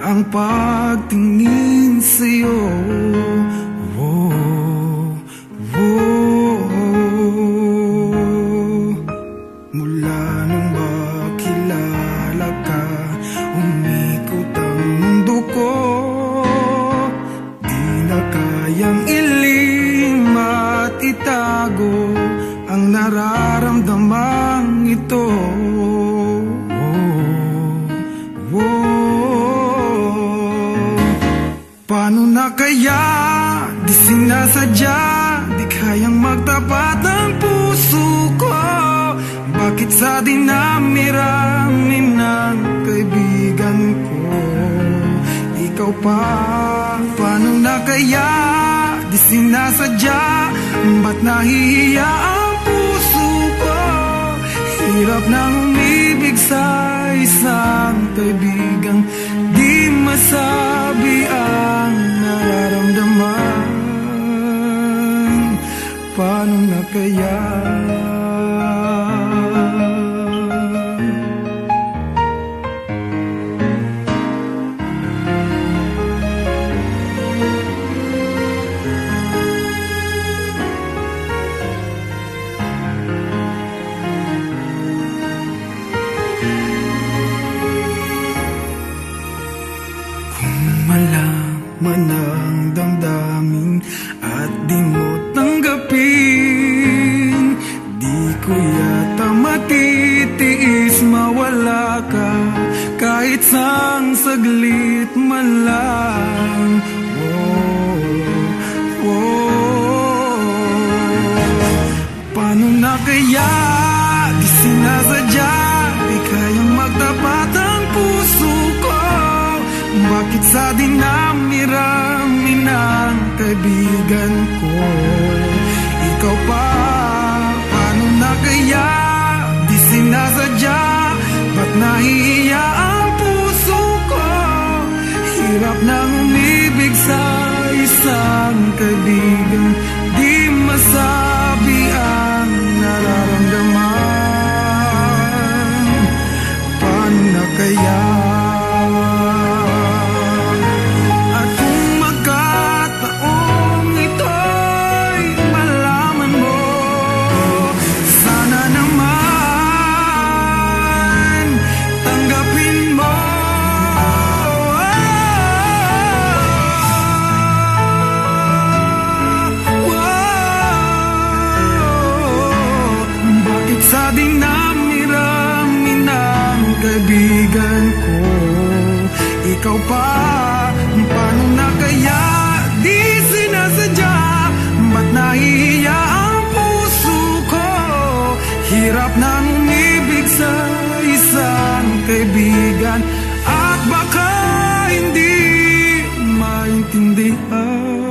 ang pagtingin sa'yo. Mula nung makilala ka, umikot ang mundo ko. Di na kayang ilim at itago ang nararamdamang ito. Paano na kaya? Di sinasadya, di kayang magtapat ang puso ko. Bakit sa dinami-rami ng kaibigan ko, ikaw pa? Paano na kaya? Di sinasadya, ba't nahihiya ang puso ko? Hirap nang umibig sa isang kaibigang di masabi ang nararamdaman. Paano na kaya? Malaman ang damdamin at di mo tanggapin, di ko yata matitiis mawala ka kahit sang saglit man lang. Paano na kaya? Di sinasadya, di kayang magtapat ang puso ko. Bakit sa dinami-rami ng kaibigan ko, ikaw pa? Paano na kaya? Di sinasadya, ba't nahihiya ang puso ko? Hirap nang umibig sa isang kaibigan di masabi ang nararamdaman. Paano na kaya? Sa dinami-rami ng kaibigan ko, ikaw pa? Paano na kaya? Di sinasadya, ba't nahihiya ang puso ko? Hirap nang umibig sa isang kaibigan at baka hindi maintindihan.